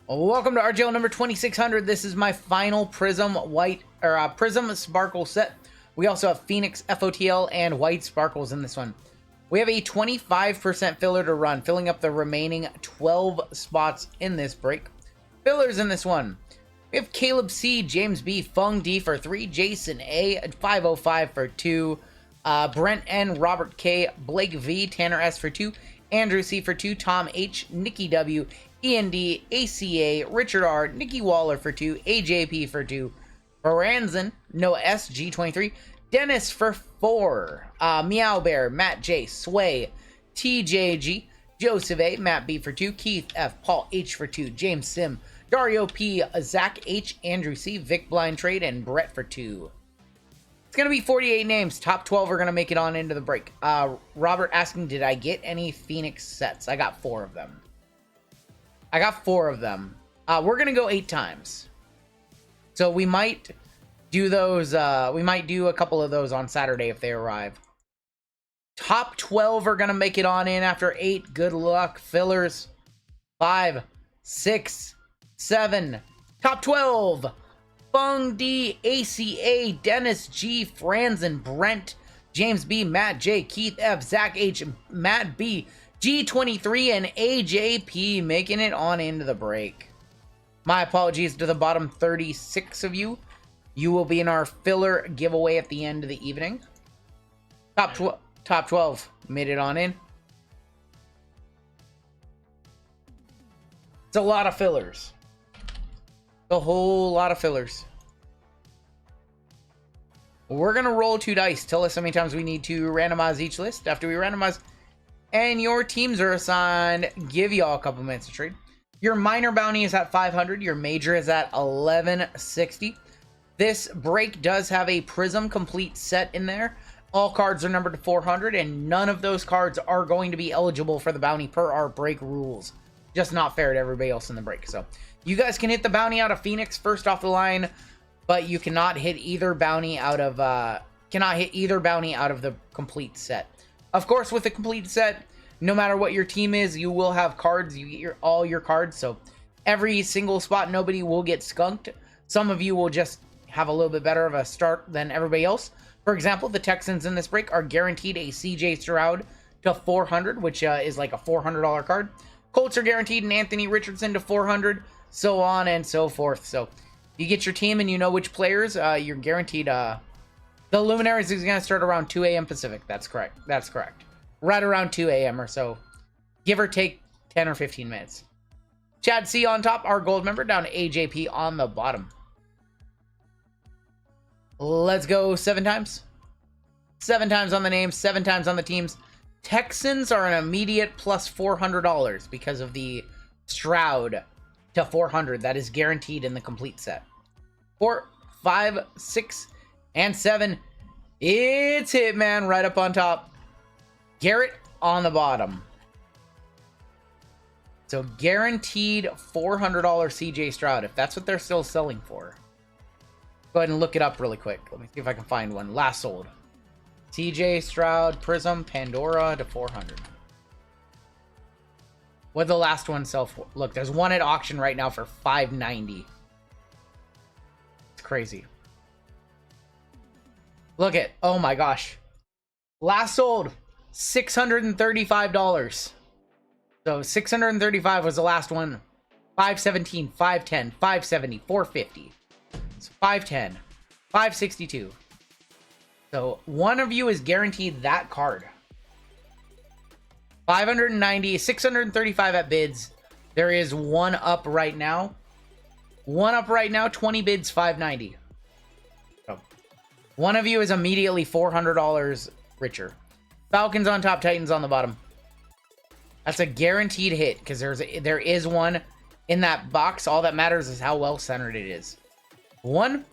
Welcome to RGL number 2600. This is my final Prism White or Prism Sparkle set. We also have Phoenix FOTL and White Sparkles in this one. We have a 25% filler to run, filling up the remaining 12 spots in this break. Fillers in this one. We have Caleb C, James B, Fung D for 3, Jason A, 505 for 2, Brent N, Robert K, Blake V, Tanner S for 2, Andrew C for 2, Tom H, Nikki W, Ian D, ACA, Richard R, Nikki Waller for 2, AJP for 2, Baranzan, Noah S, G23, Dennis for 4, Meow Bear, Matt J, Sway, TJG, Joseph A, Matt B for 2, Keith F, Paul H for 2, James Sim, Dario P, Zach H, Andrew C, Vic Blind Trade, and Brett for 2. It's going to be 48 names. Top 12 are going to make it on into the break. Robert asking, did I get any Phoenix sets? I got 4 of them. We're going to go 8 times. So we might do those. We might do a couple of those on Saturday if they arrive. Top 12 are going to make it on in after 8. Good luck, fillers. 5, 6, 7. Top 12. Fung D, ACA, Dennis G, Franzen, Brent, James B, Matt J, Keith F, Zach H, Matt B, G23, and AJP making it on into the break. My apologies to the bottom 36 of you. You will be in our filler giveaway at the end of the evening. Top 12 made it on in. It's a lot of fillers. A whole lot of fillers. We're going to roll 2 dice. Tell us how many times we need to randomize each list. After we randomize and your teams are assigned, give y'all a couple minutes to trade. Your minor bounty is at 500. Your major is at 1160. This break does have a Prism complete set in there. All cards are numbered to 400, and none of those cards are going to be eligible for the bounty per our break rules. Just not fair to everybody else in the break. So you guys can hit the bounty out of Phoenix first off the line, but you cannot hit either bounty out of the complete set. Of course, with the complete set, no matter what your team is, you will have cards. You get all your cards, so every single spot, nobody will get skunked. Some of you will just have a little bit better of a start than everybody else. For example, the Texans in this break are guaranteed a CJ Stroud to 400, which is like a $400 card. Colts are guaranteed an Anthony Richardson to 400, so on and so forth. So you get your team and you know which players, you're guaranteed. The Luminaries is going to start around 2 a.m. Pacific. That's correct. Right around 2 a.m. or so. Give or take 10 or 15 minutes. Chad C on top, our gold member, down to AJP on the bottom. Let's go 7 times. 7 times on the names, 7 times on the teams. Texans are an immediate plus $400 because of the Stroud to 400. That is guaranteed in the complete set. 4, 5, 6, and 7. It's Hitman right up on top. Garrett on the bottom. So guaranteed $400 CJ Stroud, if that's what they're still selling for. Go ahead and look it up really quick. Let me see if I can find one. Last sold. CJ Stroud, Prism, Pandora to 400. What the last one sell for? Look, there's one at auction right now for $590. It's crazy. Look at, oh my gosh. Last sold, $635. So 635 was the last one. 517, 510, 570, 450. It's 510, 562. So one of you is guaranteed that card. 590, 635 at bids. There is one up right now. 20 bids, 590. So one of you is immediately $400 richer. Falcons on top, Titans on the bottom. That's a guaranteed hit because there is one in that box. All that matters is how well centered it is. 1,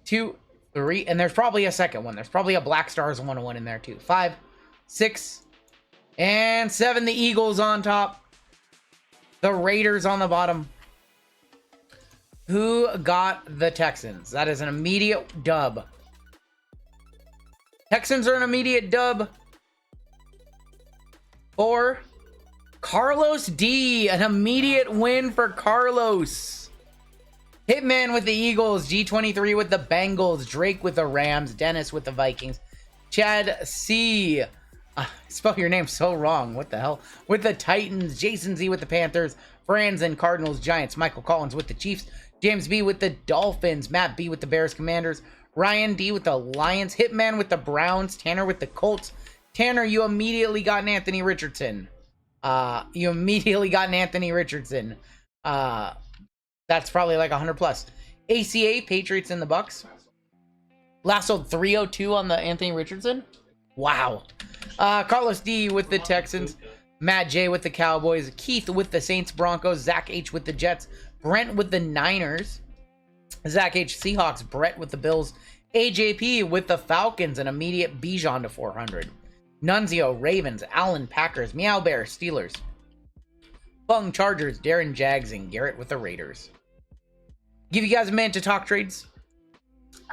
2, 3, and there's probably a second one. There's probably a Black Stars 101 in there too. 5, 6, and 7. The Eagles on top. The Raiders on the bottom. Who got the Texans? That is an immediate dub. Texans are an immediate dub. 4, Carlos D. An immediate win for Carlos. Hitman with the Eagles. G23 with the Bengals. Drake with the Rams. Dennis with the Vikings. Chad C. Spell your name so wrong. What the hell? With the Titans. Jason Z with the Panthers. Franz and Cardinals. Giants. Michael Collins with the Chiefs. James B with the Dolphins. Matt B with the Bears. Commanders. Ryan D with the Lions. Hitman with the Browns. Tanner with the Colts. Tanner, you immediately got an Anthony Richardson. That's probably like 100 plus. ACA, Patriots and the Bucks. Lassoed 302 on the Anthony Richardson. Wow. Carlos D with the Texans. Matt J with the Cowboys. Keith with the Saints Broncos. Zach H with the Jets. Brent with the Niners. Zach H Seahawks. Brett with the Bills. AJP with the Falcons. An immediate Bijan to 400. Nunzio Ravens. Allen Packers. Meow Bear Steelers. Bung Chargers. Darren Jags and Garrett with the Raiders. Give you guys a minute to talk trades.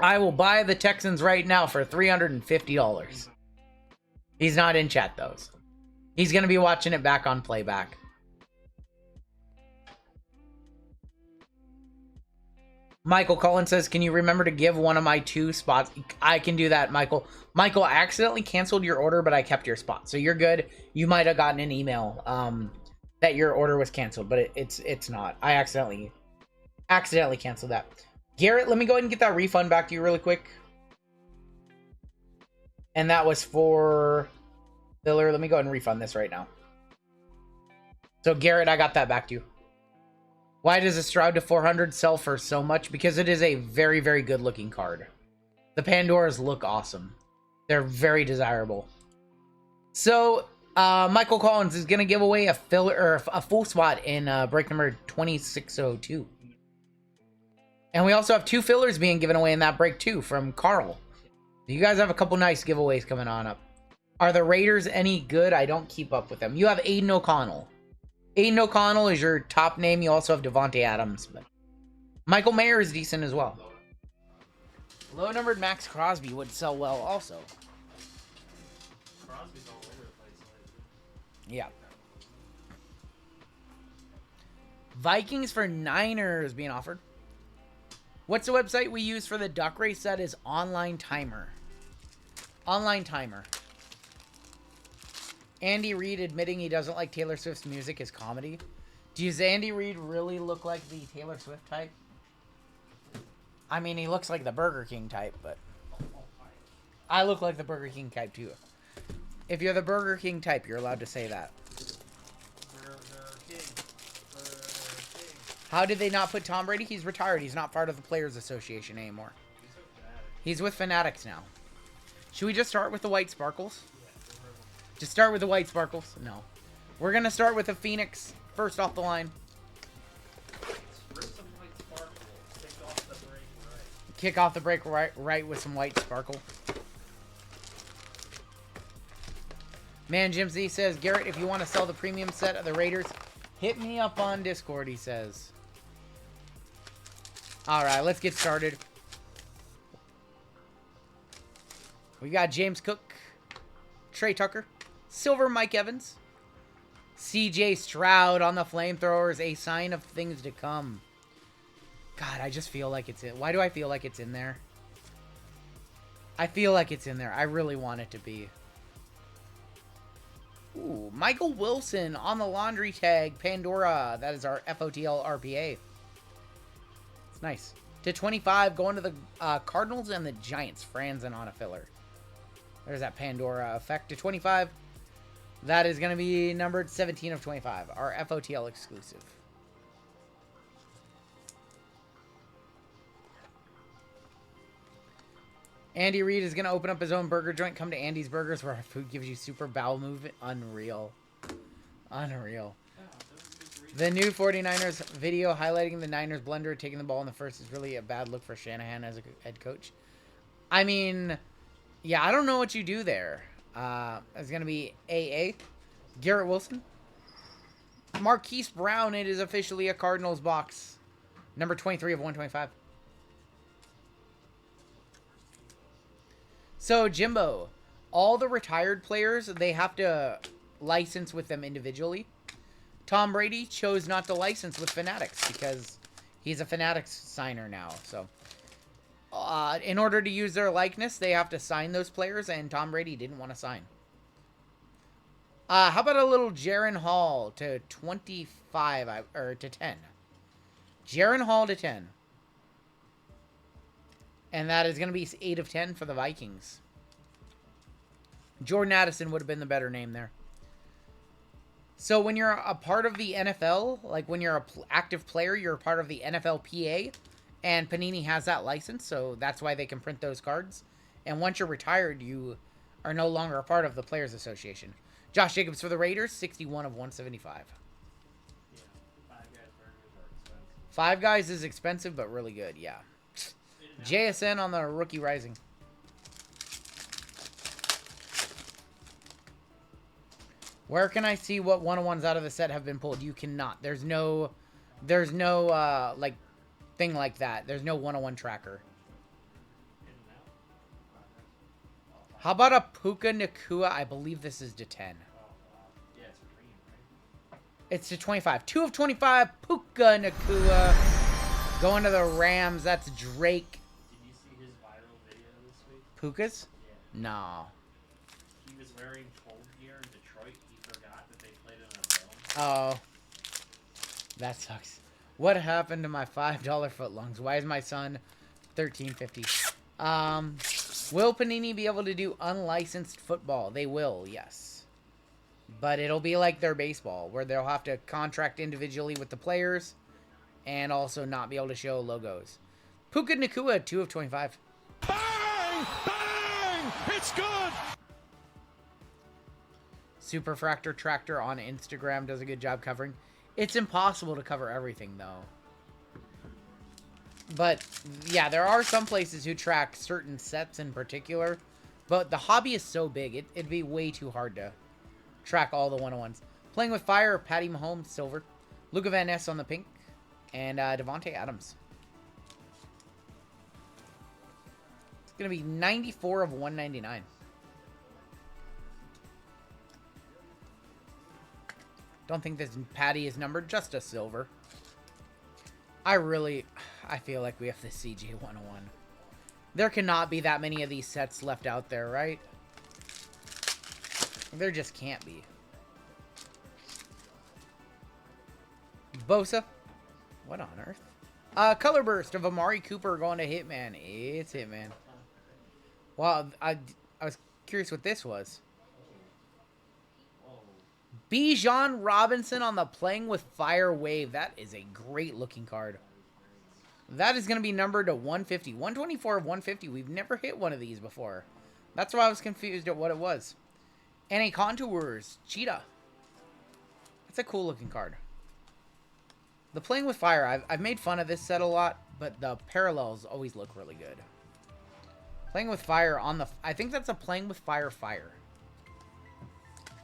I will buy the Texans right now for $350. He's not in chat though. He's going to be watching it back on playback. Michael Collins says, can you remember to give one of my 2 spots? I can do that, Michael. Michael, I accidentally canceled your order, but I kept your spot. So you're good. You might have gotten an email that your order was canceled, but it's not. I accidentally canceled that. Garrett, let me go ahead and get that refund back to you really quick. And that was for Filler. Let me go ahead and refund this right now. So Garrett, I got that back to you. Why does a Stroud to 400 sell for so much? Because it is a very, very good looking card. The Pandoras look awesome. They're very desirable. So Michael Collins is going to give away a filler or a full spot in break number 2602. And we also have 2 fillers being given away in that break too from Carl. You guys have a couple nice giveaways coming on up. Are the Raiders any good? I don't keep up with them. You have Aiden O'Connell. Aiden O'Connell is your top name. You also have Devontae Adams. But Michael Mayer is decent as well. Low-numbered Max Crosby would sell well also. Crosby's all over the place lately. Yeah. Vikings for Niners being offered. What's the website we use for the duck race? That is Online Timer. Online Timer. Andy Reid admitting he doesn't like Taylor Swift's music is comedy. Does Andy Reid really look like the Taylor Swift type? I mean, he looks like the Burger King type, but I look like the Burger King type too. If you're the Burger King type, you're allowed to say that. How did they not put Tom Brady? He's retired. He's not part of the Players Association anymore. He's with Fanatics now. Should we just start with the white sparkles? Just start with the white sparkles? No. We're going to start with the Phoenix first off the line. Kick off the break right with some white sparkle. Man, Jim Z says, Garrett, if you want to sell the premium set of the Raiders, hit me up on Discord, he says. Alright, let's get started. We got James Cook, Trey Tucker, Silver Mike Evans, CJ Stroud on the flamethrowers, a sign of things to come. God, I just feel like it's in. Why do I feel like it's in there? I feel like it's in there. I really want it to be. Ooh, Michael Wilson on the laundry tag. Pandora. That is our FOTL RPA. It's nice. To 25, going to the Cardinals and the Giants. Franzen on a filler. There's that Pandora effect. To 25. That is going to be numbered 17 of 25. Our FOTL exclusive. Andy Reid is going to open up his own burger joint. Come to Andy's Burgers where our food gives you super bowel movement. Unreal. Unreal. The new 49ers video highlighting the Niners blender taking the ball in the first is really a bad look for Shanahan as a head coach. I mean, yeah, I don't know what you do there. It's going to be AA. Garrett Wilson. Marquise Brown. It is officially a Cardinals box. Number 23 of 125. So, Jimbo, all the retired players, they have to license with them individually. Tom Brady chose not to license with Fanatics because he's a Fanatics signer now. So, in order to use their likeness, they have to sign those players, and Tom Brady didn't want to sign. How about a little Jaron Hall to 25, or to 10? Jaron Hall to 10. And that is going to be 8 of 10 for the Vikings. Jordan Addison would have been the better name there. So when you're a part of the NFL, like when you're an active player, you're a part of the NFLPA, and Panini has that license, so that's why they can print those cards. And once you're retired, you are no longer a part of the Players Association. Josh Jacobs for the Raiders, 61 of 175. Yeah, Five Guys burgers are expensive. Five Guys is expensive, but really good, yeah. JSN on the Rookie Rising. Where can I see what 101s out of the set have been pulled? You cannot. There's no like thing like that. There's no 101 tracker. How about a Puka Nakua? I believe this is to 10. Yeah, it's green, right? It's to 25. 2 of 25, Puka Nakua. Going to the Rams. That's Drake. Did you see his viral video this week? Pukas? Yeah. No. He was wearing cold gear in Detroit. He forgot that they played in a film. Oh. That sucks. What happened to my $5 footlongs? Why is my son $13.50? Will Panini be able to do unlicensed football? They will, yes. But it'll be like their baseball, where they'll have to contract individually with the players and also not be able to show logos. Puka Nakua, 2 of 25. Bang! Bang! It's good! Superfractor Tractor on Instagram does a good job covering. It's impossible to cover everything, though. But, yeah, there are some places who track certain sets in particular. But the hobby is so big, it'd be way too hard to track all the 101s. Playing with Fire, Patty Mahomes, silver. Luca Van Ness on the pink. And Devontae Adams. It's going to be 94 of 199. Don't think this Patty is numbered, just a silver. I feel like we have the CJ 101. There cannot be that many of these sets left out there, right? There just can't be. Bosa. What on earth? Color Burst of Amari Cooper going to Hitman. It's Hitman. Wow, I was curious what this was. Bijan Robinson on the Playing with Fire wave. That is a great looking card. That is going to be numbered to 150. 124 of 150. We've never hit one of these before. That's why I was confused at what it was. And a Contours Cheetah. That's a cool looking card. The Playing with Fire, I've made fun of this set a lot, but the parallels always look really good. Playing with Fire on the... I think that's a Playing with Fire Fire.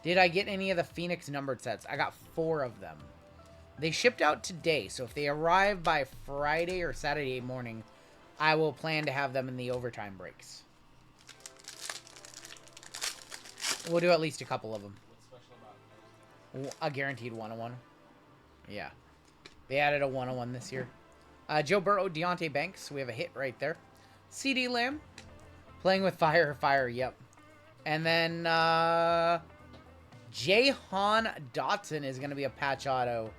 Did I get any of the Phoenix numbered sets? I got 4 of them. They shipped out today, so if they arrive by Friday or Saturday morning, I will plan to have them in the overtime breaks. We'll do at least a couple of them. What's special about those? A guaranteed 101. Yeah. They added a 101 this year. Joe Burrow, Deontay Banks. We have a hit right there. CD Lamb. Playing with Fire, Fire, yep. And then Jahan Dotson is going to be a patch auto.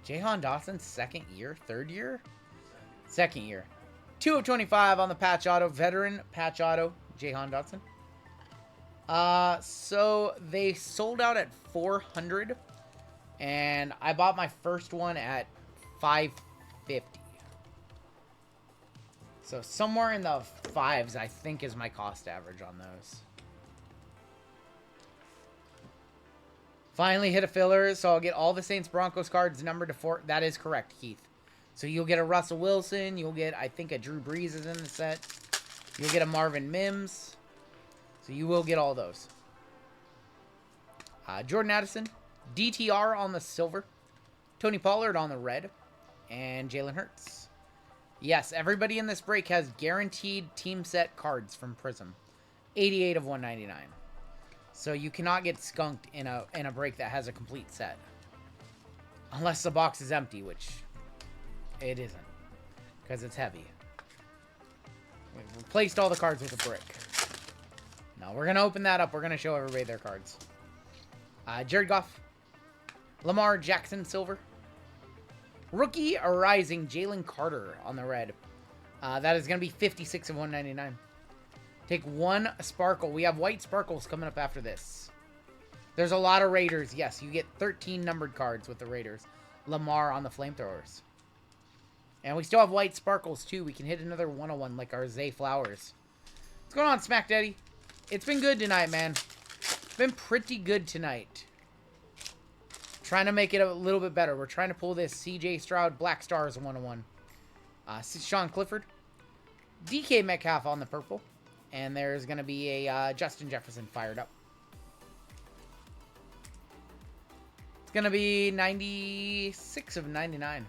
Jahan Dotson, second year? Third year? Second year. 2 of 25 on the patch auto. Veteran patch auto. Jahan Dotson. So they sold out at 400. And I bought my first one at 550. So somewhere in the 5s, I think, is my cost average on those. Finally hit a filler, so I'll get all the Saints Broncos cards numbered to 4. That is correct, Keith. So you'll get a Russell Wilson. You'll get, I think, a Drew Brees is in the set. You'll get a Marvin Mims. So you will get all those. Jordan Addison. DTR on the silver. Tony Pollard on the red. And Jalen Hurts. Yes, everybody in this break has guaranteed team set cards from Prism. 88 of 199. So you cannot get skunked in a break that has a complete set. Unless the box is empty, which it isn't. Because it's heavy. We've replaced all the cards with a brick. Now, we're going to open that up. We're going to show everybody their cards. Jared Goff. Lamar Jackson, silver. Rookie Arising, Jalen Carter on the red. That is going to be 56 of 199. Take one sparkle. We have white sparkles coming up after this. There's a lot of Raiders. Yes, you get 13 numbered cards with the Raiders. Lamar on the flamethrowers. And we still have white sparkles, too. We can hit another 101 like our Zay Flowers. What's going on, Smack Daddy? It's been good tonight, man. It's been pretty good tonight. Trying to make it a little bit better. We're trying to pull this CJ Stroud Black Stars 101. Sean Clifford. DK Metcalf on the purple. And there's going to be a Justin Jefferson fired up. It's going to be 96 of 99.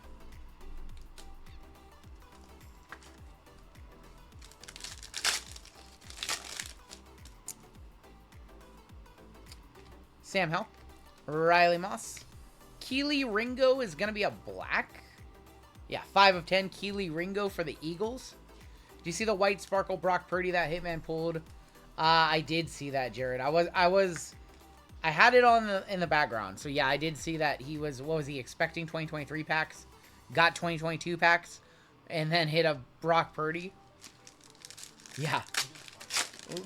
Sam Howell. Riley Moss. Keely Ringo is going to be a black. Yeah, 5 of 10. Keely Ringo for the Eagles. Do you see the white sparkle Brock Purdy that Hitman pulled? I did see that, Jared. I had it on in the background. So yeah, I did see that he was, what was he expecting? 2023 packs. Got 2022 packs. And then hit a Brock Purdy. Yeah.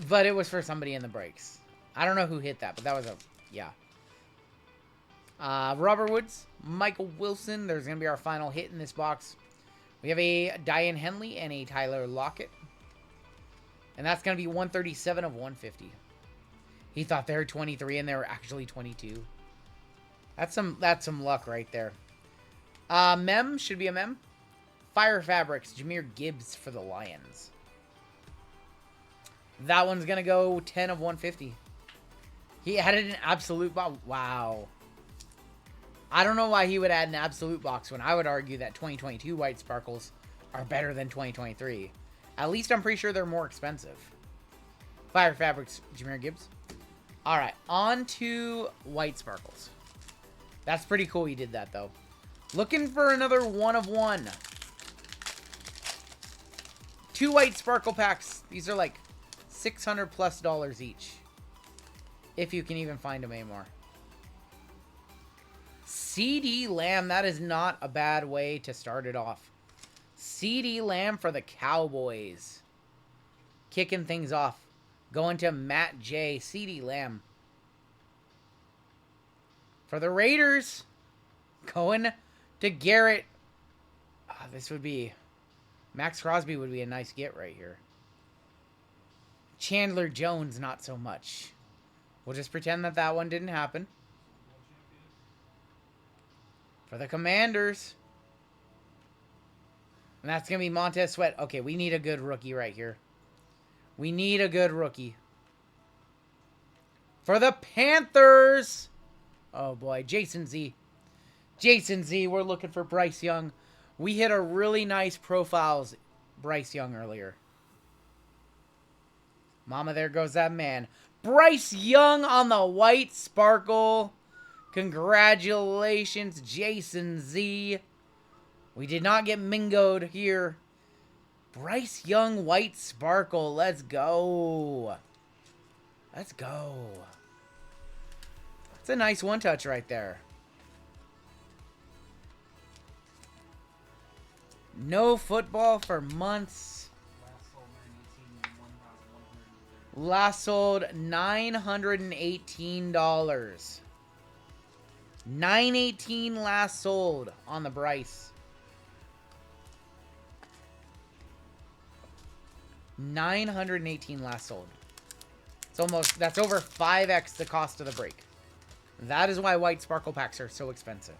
But it was for somebody in the breaks. I don't know who hit that, but that was a, yeah. Robert Woods, Michael Wilson. There's going to be our final hit in this box. We have a Diane Henley and a Tyler Lockett. And that's going to be 137 of 150. He thought they were 23 and they were actually 22. That's some luck right there. Mem, should be a Mem. Fire Fabrics, Jahmyr Gibbs for the Lions. That one's going to go 10 of 150. He added an absolute box. Wow. I don't know why he would add an absolute box when I would argue that 2022 white sparkles are better than 2023. At least I'm pretty sure they're more expensive. Fire Fabrics, Jahmyr Gibbs. Alright, on to white sparkles. That's pretty cool he did that, though. Looking for another 1 of 1. 2 white sparkle packs. These are like $600+ each. If you can even find them anymore. CD Lamb, that is not a bad way to start it off. CD Lamb for the Cowboys. Kicking things off. Going to Matt J. CD Lamb. For the Raiders. Going to Garrett. This would be... Max Crosby would be a nice get right here. Chandler Jones, not so much. We'll just pretend that that one didn't happen. For the Commanders. And that's going to be Montez Sweat. Okay, we need a good rookie right here. We need a good rookie. For the Panthers. Oh, boy. Jason Z. Jason Z. We're looking for Bryce Young. We hit a really nice profiles Bryce Young earlier. Mama, there goes that man. Bryce Young on the white sparkle. Congratulations, Jason Z. We did not get mingoed here. Bryce Young, white sparkle. Let's go. Let's go. That's a nice one-touch right there. No football for months. Last sold $918. $918 last sold on the Bryce. $918 last sold. It's almost, that's over 5x the cost of the break. That is why white sparkle packs are so expensive.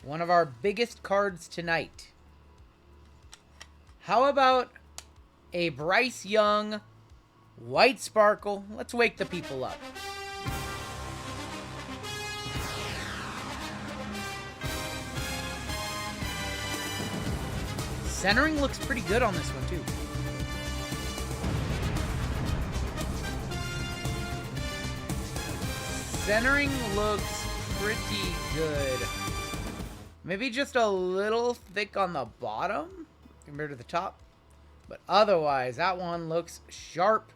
One of our biggest cards tonight. How about a Bryce Young white sparkle? Let's wake the people up. Centering looks pretty good on this one, too. centering looks pretty good. Maybe just a little thick on the bottom compared to the top. But otherwise, that one looks sharp.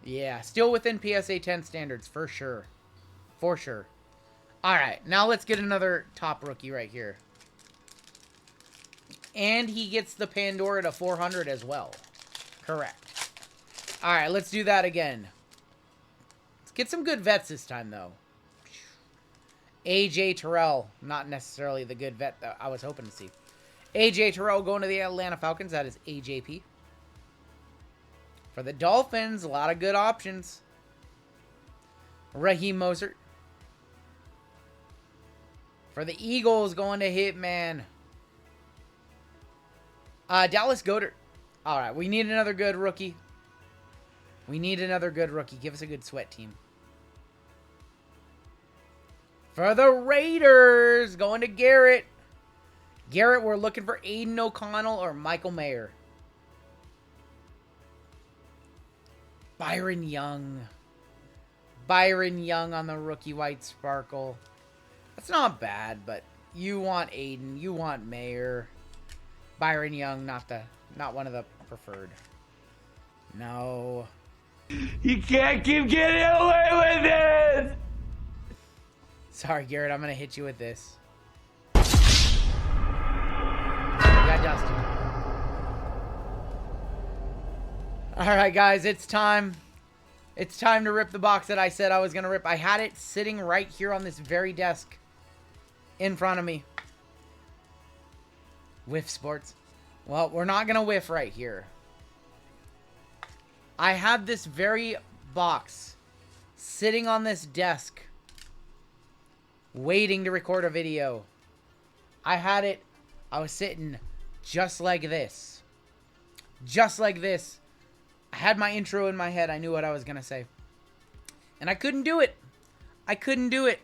Yeah, still within PSA 10 standards, for sure. For sure. Alright, now let's get another top rookie right here. And he gets the Pandora to 400 as well. Correct. Alright, let's do that again. Let's get some good vets this time, though. AJ Terrell. Not necessarily the good vet that I was hoping to see. AJ Terrell going to the Atlanta Falcons. That is AJP. For the Dolphins, a lot of good options. Raheem Mostert. For the Eagles, going to Hitman. Dallas Goedert. All right, we need another good rookie. We need another good rookie. Give us a good sweat team. For the Raiders, going to Garrett. Garrett, we're looking for Aiden O'Connell or Michael Mayer. Byron Young. Byron Young on the rookie white sparkle. That's not bad, but you want Aiden, you want Mayer. Byron Young, not one of the preferred. No. You can't keep getting away with it! Sorry, Garrett, I'm going to hit you with this. Yeah, Dustin. Alright, guys, it's time. It's time to rip the box that I said I was going to rip. I had it sitting right here on this very desk in front of me. Whiff Sports. Well, we're not going to whiff right here. I had this very box sitting on this desk waiting to record a video. I had it. I was sitting just like this. Just like this. I had my intro in my head. I knew what I was going to say. And I couldn't do it. I couldn't do it.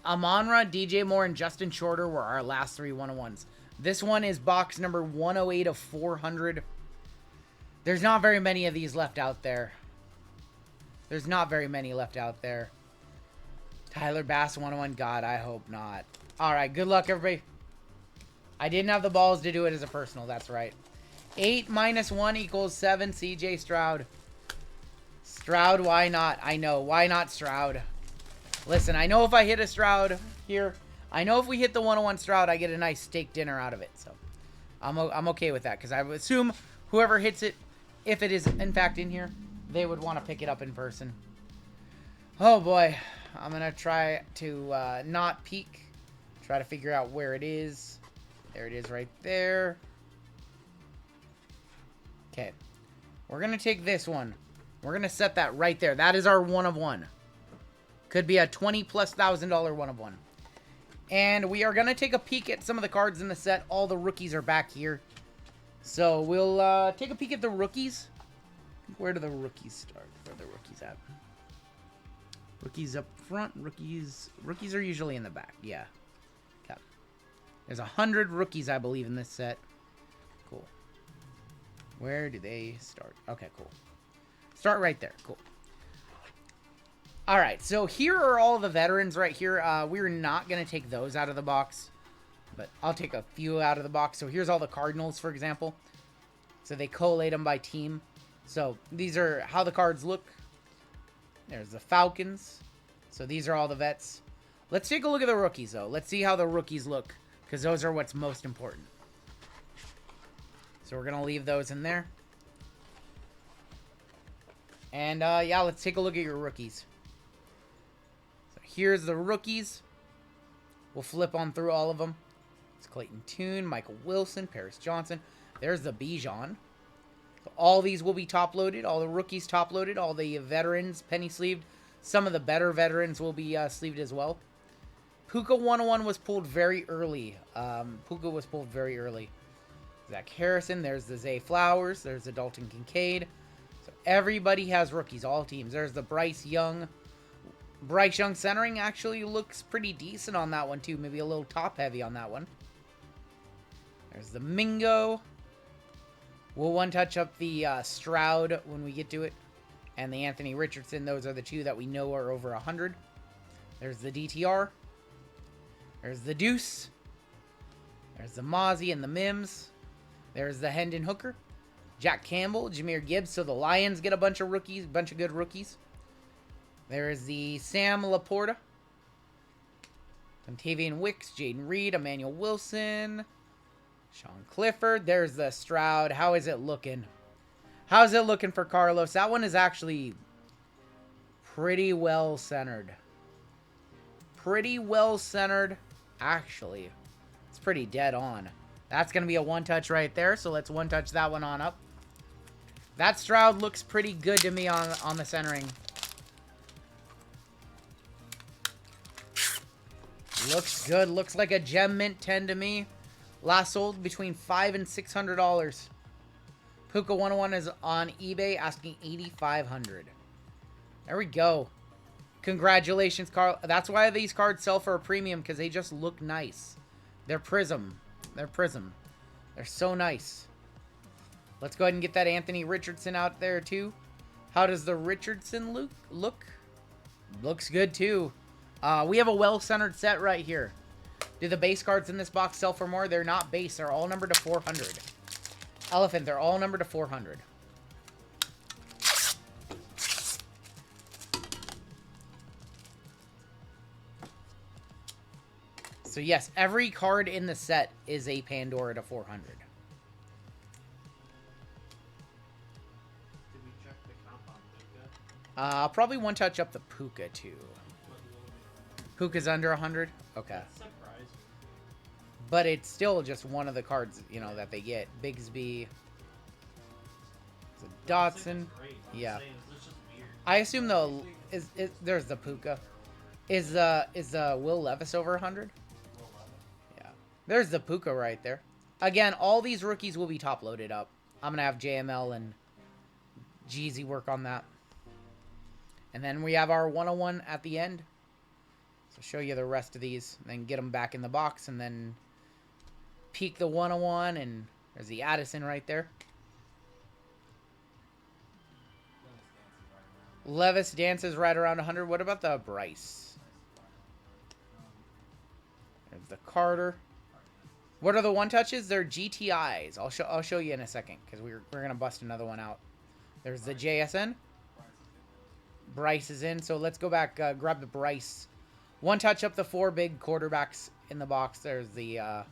Amon-Ra, DJ Moore, and Justin Shorter were our last three 101s. This one is box number 108 of 400. There's not very many of these left out there. There's not very many left out there. Tyler Bass 101. God, I hope not. Alright, good luck, everybody. I didn't have the balls to do it as a personal. That's right. 8 minus 1 equals 7. CJ Stroud. Stroud, why not? I know. Why not Stroud? Listen, I know if I hit a Stroud here, I know if we hit the 101 Stroud, I get a nice steak dinner out of it. So I'm okay with that because I would assume whoever hits it, if it is in fact in here, they would want to pick it up in person. Oh boy. I'm going to try to not peek. Try to figure out where it is. There it is right there. Okay. We're going to take this one. We're going to set that right there. That is our 1 of 1. Could be a $20,000+ 1 of 1. And we are going to take a peek at some of the cards in the set. All the rookies are back here. So we'll take a peek at the rookies. Where do the rookies start? Where are the rookies at? Rookies up front. Rookies are usually in the back. Yeah. Okay. There's 100 rookies, I believe, in this set. Cool. Where do they start? Okay, cool. Start right there. Cool. Alright, so here are all the veterans right here. We're not going to take those out of the box, but I'll take a few out of the box. So here's all the Cardinals, for example. So they collate them by team. So these are how the cards look. There's the Falcons. So these are all the vets. Let's take a look at the rookies, though. Let's see how the rookies look, because those are what's most important. So we're going to leave those in there. And, yeah, let's take a look at your rookies. So here's the rookies. We'll flip on through all of them. It's Clayton Tune, Michael Wilson, Paris Johnson. There's the Bijan. So all these will be top-loaded. All the rookies top-loaded. All the veterans penny-sleeved. Some of the better veterans will be sleeved as well. Puka 101 was pulled very early. Puka was pulled very early. Zach Harrison. There's the Zay Flowers. There's the Dalton Kincaid. So everybody has rookies. All teams. There's the Bryce Young. Bryce Young centering actually looks pretty decent on that one, too. Maybe a little top-heavy on that one. There's the Mingo. We'll one-touch up the Stroud when we get to it. and the Anthony Richardson. Those are the two that we know are over 100. There's the DTR. There's the Deuce. There's the Mozzie and the Mims. There's the Hendon Hooker. Jack Campbell, Jahmyr Gibbs. So the Lions get a bunch of rookies, bunch of good rookies. There is the Sam Laporta. Contavian Wicks, Jaden Reed, Emmanuel Wilson, Sean Clifford. There's the Stroud. How is it looking? How's it looking for Carlos? That one is actually pretty well centered. Pretty well centered, actually. It's pretty dead on. That's going to be a one-touch right there, so let's one-touch that one on up. That Stroud looks pretty good to me on the centering. Looks good. Looks like a gem mint 10 to me. Last sold between $500 and $600. Puka 101 is on eBay asking $8,500. There we go. Congratulations, Carl. That's why these cards sell for a premium, because they just look nice. They're Prism. They're Prism. They're so nice. Let's go ahead and get that Anthony Richardson out there, too. How does the Richardson look? Looks good, too. We have a well-centered set right here. Do the base cards in this box sell for more? They're not base. They're all numbered to 400. Elephant, they're all numbered to 400. So yes, every card in the set is a Pandora to 400. Did we check the comp on Luka? I'll probably one touch up the Puka too. Puka's under 100? Okay. That's surprising. But it's still just one of the cards, you know, that they get. Bigsby. It's a Dotson. Yeah. I assume though there's the Puka. Is Will Levis over 100? Yeah. There's the Puka right there. Again, all these rookies will be top loaded up. I'm gonna have JML and Jeezy work on that. And then we have our 101 at the end. So show you the rest of these, and then get them back in the box, and then peek the 101, and there's the Addison right there. Levis dances right around 100. What about the Bryce? There's the Carter. What are the one touches? They're GTIs. I'll show you in a second, because we're gonna bust another one out. There's the JSN. Bryce is in. So let's go back. Grab the Bryce. One touch up the 4 big quarterbacks in the box. There's the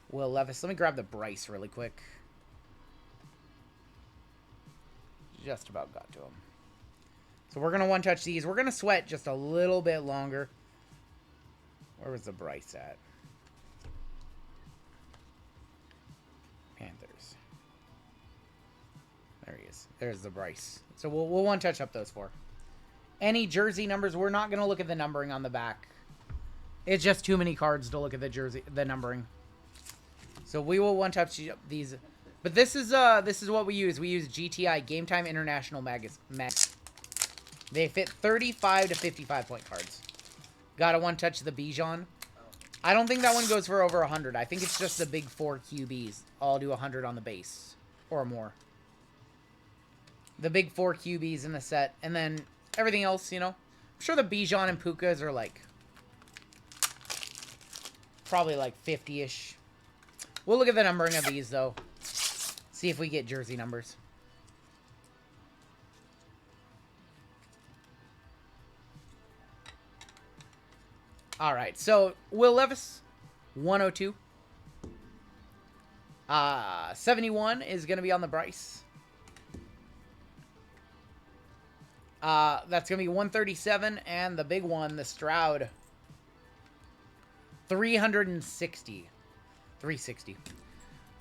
Will Levis. Let me grab the Bryce really quick. Just about got to him. So we're going to one touch these. We're going to sweat just a little bit longer. Where was the Bryce at? Panthers. There he is. There's the Bryce. So we'll one touch up those 4. Any jersey numbers, we're not going to look at the numbering on the back. It's just too many cards to look at the numbering. So we will one touch these. But this is what we use. We use GTI, Game Time International Mag. They fit 35 to 55 point cards. Gotta one touch the Bijan. I don't think that one goes for over 100. I think it's just the big 4 QBs. All do 100 on the base or more. The big 4 QBs in the set, and then everything else, you know. I'm sure the Bijan and Pukas are like probably like 50-ish. We'll look at the numbering of these though. See if we get jersey numbers. All right, so Will Levis, 102. 71 is going to be on the Bryce. That's going to be 137, and the big one, the Stroud, 360. 360.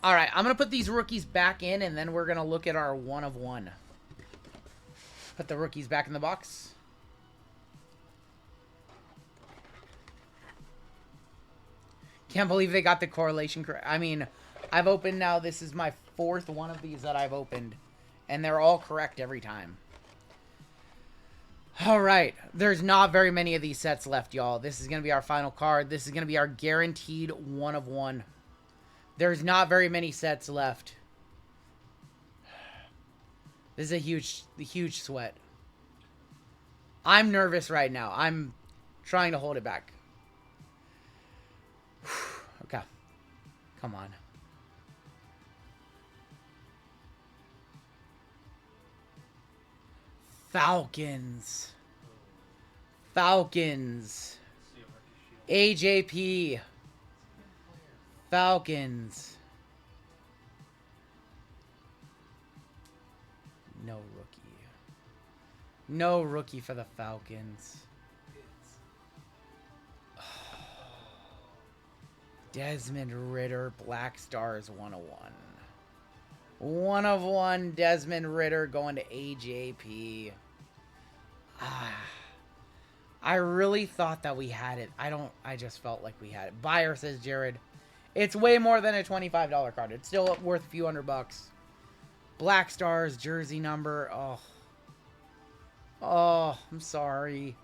All right, I'm going to put these rookies back in, and then we're going to look at our 1 of 1. Put the rookies back in the box. Can't believe they got the correlation correct. I mean, I've opened now, this is my 4th one of these that I've opened, and they're all correct every time. All right, there's not very many of these sets left, y'all. This is going to be our final card. This is going to be our guaranteed 1 of 1. There's not very many sets left. This is a huge sweat. I'm nervous right now. I'm trying to hold it back. Okay. Come on. Falcons. Falcons. See a rookie shield. AJP. Falcons. No rookie. No rookie for the Falcons. Desmond Ritter, Black Stars 101. 1 of 1, Desmond Ritter going to AJP. I really thought that we had it. I just felt like we had it. Buyer, says Jared. It's way more than a $25 card. It's still worth a few $100. Black Stars, jersey number. Oh, I'm sorry.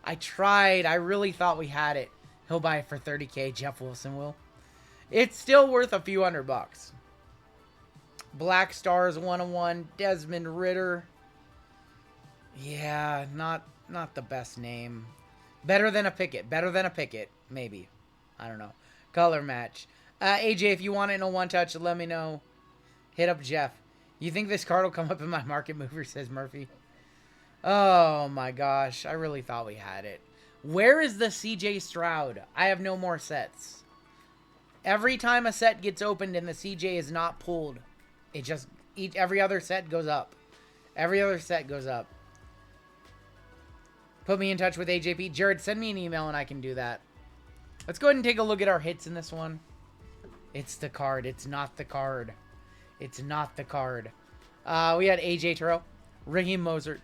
I tried. I really thought we had it. He'll buy it for $30K. Jeff Wilson will. It's still worth a few $100. Black Stars 101. Desmond Ritter. Yeah, not the best name. Better than a Pickett. Better than a Pickett. Maybe. I don't know. Color match. AJ, if you want it in a one-touch, let me know. Hit up Jeff. You think this card will come up in my market mover, says Murphy. Oh, my gosh. I really thought we had it. Where is the CJ Stroud? I have no more sets. Every time a set gets opened and the CJ is not pulled, it just... every other set goes up. Every other set goes up. Put me in touch with AJP. Jared, send me an email and I can do that. Let's go ahead and take a look at our hits in this one. It's the card. It's not the card. It's not the card. We had AJ Terrell, Raheem Mostert,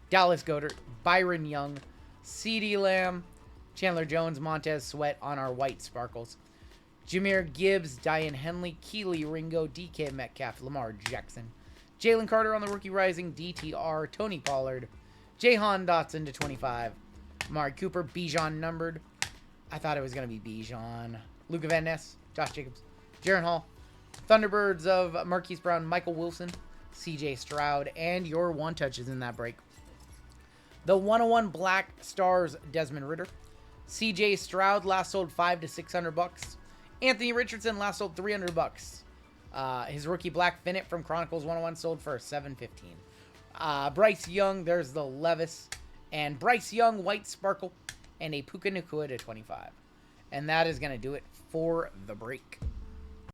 Dallas Goedert, Byron Young, CeeDee Lamb, Chandler Jones, Montez Sweat on our white sparkles. Jahmyr Gibbs, Diane Henley, Keely Ringo, DK Metcalf, Lamar Jackson, Jalen Carter on the rookie rising, DTR, Tony Pollard, Jahan Dotson to 25, Amari Cooper, Bijan numbered. I thought it was going to be Bijan. Luca Van Ness, Josh Jacobs, Jaron Hall, Thunderbirds of Marquise Brown, Michael Wilson, CJ Stroud, and your one touches in that break. The 101 Black Stars, Desmond Ritter. CJ Stroud last sold $500 to $600. Anthony Richardson last sold $300. His rookie Black Finnet from Chronicles 101 sold for $715. Bryce Young, there's the Levis, and Bryce Young White Sparkle, and a Puka Nacua to 25. And that is going to do it for the break.